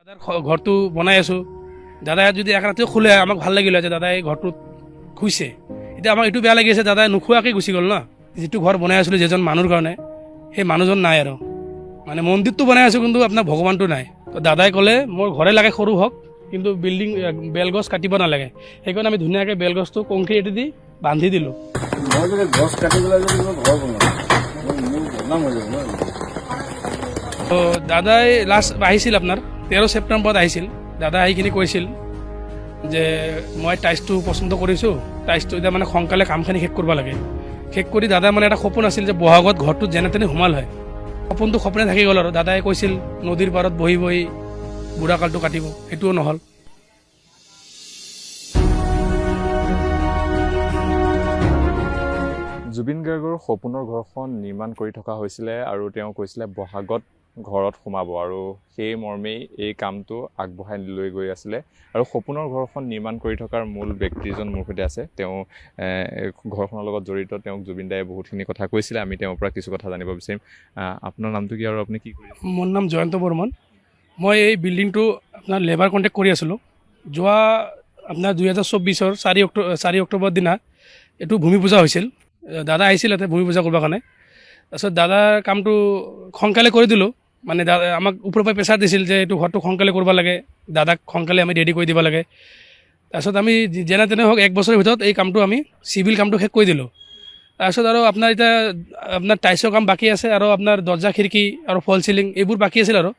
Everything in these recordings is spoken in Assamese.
ঘৰটো বনাই আছোঁ, দাদাই যদি এক ৰাতিও খোলে আমাক ভাল লাগিল যে দাদাই ঘৰটোত খুইছে। এতিয়া আমাক এইটো বেয়া লাগি আছে, দাদাই নোখোৱাকৈ গুচি গ'ল ন। যিটো ঘৰ বনাই আছিলোঁ যিজন মানুহৰ কাৰণে, সেই মানুহজন নাই আৰু। মানে মন্দিৰটো বনাই আছোঁ কিন্তু আপোনাৰ ভগৱানটো নাই। তো দাদাই ক'লে মোৰ ঘৰে লাগে সৰু হওক, কিন্তু বিল্ডিং বেলগছ কাটিব নালাগে। সেইকাৰণে আমি ধুনীয়াকৈ বেলগছটো কংক্ৰিট দি বান্ধি দিলোঁ। মই যদি গছ কাটি পেলাই যদি মই ঘৰ বনাওঁ, মোৰ বদনাম হৈ যাব ন। তো দাদাই লাষ্ট আহিছিল আপোনাৰ 13 ছেপ্টেম্বৰত আহিছিল। দাদা আহিখিনি কৈছিল যে মই টাইলছটো পচন্দ কৰিছোঁ, টাইলছটো এতিয়া মানে সোনকালে কামখিনি শেষ কৰিব লাগে। শেষ কৰি দাদা মানে এটা সপোন আছিল যে বহাগত ঘৰটোত যেনে তেনে সোমাল হয়। সপোনটো সপোনে থাকি গ'ল আৰু। দাদাই কৈছিল নদীৰ পাৰত বহি বহি বুঢ়াকালটো কাটিব, সেইটোও নহ'ল। জুবিন গাৰ্গৰ সপোনৰ ঘৰখন নিৰ্মাণ কৰি থকা হৈছিলে আৰু তেওঁ কৈছিলে বহাগত ঘৰত সোমাব, আৰু সেই মৰ্মেই এই কামটো আগবঢ়াই লৈ গৈ আছিলে। আৰু সপোনৰ ঘৰখন নিৰ্মাণ কৰি থকাৰ মূল ব্যক্তিজন মোৰ সৈতে আছে। তেওঁ ঘৰখনৰ লগত জড়িত, তেওঁক জুবিন দায়ে বহুতখিনি কথা কৈছিলে। আমি তেওঁৰ পৰা কিছু কথা জানিব বিচাৰিম। আপোনাৰ নামটো কি আৰু আপুনি কি কৰি আছে? মোৰ নাম জয়ন্ত বৰ্মন। মই এই বিল্ডিংটো আপোনাৰ লেবাৰ কণ্টেক্ট কৰি আছিলোঁ। যোৱা আপোনাৰ 2024 4 অক্টোবৰৰ দিনা এইটো ভূমি পূজা হৈছিল। দাদা আহিছিল ইয়াতে ভূমি পূজা কৰিবৰ কাৰণে। তাৰপিছত দাদাৰ কামটো সোনকালে কৰি দিলোঁ। মানে দাদা আমাক ওপৰৰ পৰা প্ৰেছাৰ দিছিল যে এইটো ঘৰটো সোনকালে কৰিব লাগে, দাদাক সোনকালে আমি ৰেডি কৰি দিব লাগে। তাৰপিছত আমি যেনে তেনে হওক 1 বছৰৰ ভিতৰত এই কামটো আমি চিভিল কামটো শেষ কৰি দিলোঁ। তাৰপিছত আৰু আপোনাৰ এতিয়া আপোনাৰ টাইলছৰ কাম বাকী আছে, আৰু আপোনাৰ দৰ্জা খিৰিকী আৰু ফল চিলিং এইবোৰ বাকী আছিল আৰু।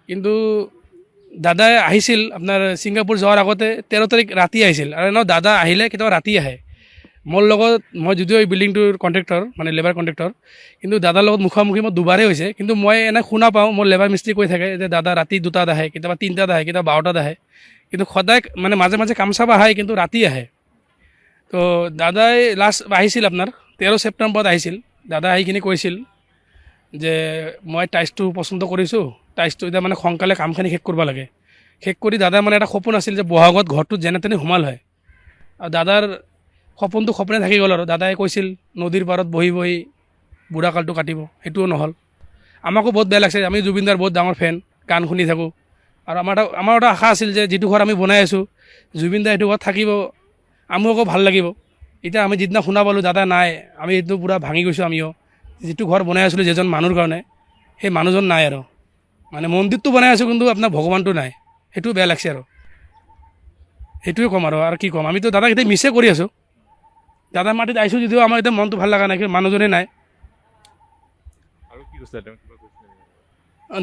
কিন্তু দাদাই আহিছিল আপোনাৰ ছিংগাপুৰ যোৱাৰ আগতে 13 তাৰিখ ৰাতি আহিছিল। আৰু এনেও দাদা আহিলে কেতিয়াবা ৰাতি আহে। মোৰ লগত, মই যদিও এই বিল্ডিংটোৰ কণ্ট্ৰেক্টৰ মানে লেবাৰ কণ্ট্ৰেক্টৰ, কিন্তু দাদাৰ লগত মুখামুখি মই দুবাৰেই হৈছে। কিন্তু মই এনে শুনা পাওঁ, মোৰ লেবাৰ মিস্ত্ৰী কৈ থাকে যে দাদা ৰাতি 2টাত আহে, কেতিয়াবা 3টাত আহে, কেতিয়াবা 12টাত আহে। কিন্তু সদায় মানে মাজে মাজে কাম চাব আহে, কিন্তু ৰাতি আহে। তো দাদাই লাষ্ট আহিছিল আপোনাৰ 13 ছেপ্টেম্বৰত আহিছিল। দাদা আহিখিনি কৈছিল যে মই টাইলছটো পচন্দ কৰিছোঁ, টাইলছটো এতিয়া মানে সোনকালে কামখিনি শেষ কৰিব লাগে। শেষ কৰি দাদাৰ মানে এটা সপোন আছিল যে বহাগত ঘৰটোত যেনে তেনে সোমাল হয়। আৰু দাদাৰ সপোনটো সপোনে থাকি গ'ল আৰু। দাদাই কৈছিল নদীৰ পাৰত বহি বহি বুঢ়াকালটো কাটিব, সেইটোও নহ'ল। আমাকো বহুত বেয়া লাগিছে। আমি জুবিনদাৰ বহুত ডাঙৰ ফেন, গান শুনি থাকোঁ। আৰু আমাৰ এটা আশা আছিল যে যিটো ঘৰ আমি বনাই আছোঁ, জুবিন দা সেইটো ঘৰত থাকিব, আমাকো ভাল লাগিব। এতিয়া আমি যিদিনা শুনা পালোঁ দাদা নাই, আমি এইটো পূৰা ভাঙি গৈছোঁ আমিও। যিটো ঘৰ বনাই আছিলোঁ যিজন মানুহৰ কাৰণে, সেই মানুহজন নাই আৰু। মানে মন্দিৰটো বনাই আছোঁ কিন্তু আপোনাৰ ভগৱানটো নাই, সেইটোও বেয়া লাগিছে আৰু। সেইটোৱে ক'ম আৰু কি ক'ম। আমিতো দাদাক এতিয়া মিছে কৰি আছোঁ। দাদাৰ মাটিত আহিছোঁ যদিও আমাৰ এতিয়া মনটো ভাল লগা নাই, কিন্তু মানুহজনে নাই। আৰু কি কৈছিলে তেওঁ? কিবা কৈছিলে?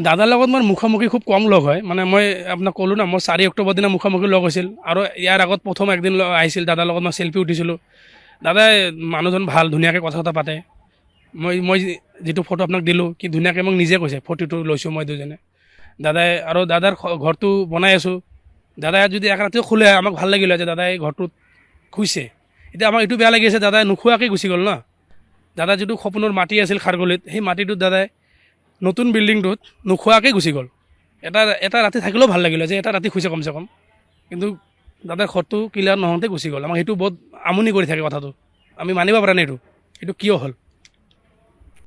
দাদাৰ লগত মোৰ মুখামুখি খুব কম লগ হয়। মানে মই আপোনাক ক'লোঁ না, মোৰ 4 অক্টোবৰ দিনা মুখামুখি লগ হৈছিল। আৰু ইয়াৰ আগত প্ৰথম একদিন আহিছিল দাদাৰ লগত, মই চেল্ফি উঠিছিলোঁ। দাদাই মানুহজন ভাল, ধুনীয়াকৈ কথা চথা পাতে। মই যিটো ফটো আপোনাক দিলোঁ, কি ধুনীয়াকৈ মোক নিজে কৈছে, ফটোটো লৈছোঁ মই দুজনে। দাদাই আৰু দাদাৰ ঘৰটো বনাই আছোঁ, দাদাই যদি এক ৰাতিও খোলে আমাক ভাল লাগিল যে দাদাই ঘৰটোত খুইছে। এতিয়া আমাক এইটো বেয়া লাগি আছে, দাদাই নোখোৱাকৈ গুচি গ'ল ন। দাদা যিটো সপোনৰ মাটি আছিল খাৰগলিত, সেই মাটিটোত দাদাই নতুন বিল্ডিংটোত নোখোৱাকৈ গুচি গ'ল। এটা ৰাতি থাকিলেও ভাল লাগিলে যে এটা ৰাতি খুইছে কমচে কম। কিন্তু দাদাৰ ঘৰটো ক্লিয়াৰ নহওঁতে গুচি গ'ল। আমাক সেইটো বহুত আমনি কৰি থাকে কথাটো। আমি মানিব পৰা নাই এইটো কিয় হ'ল।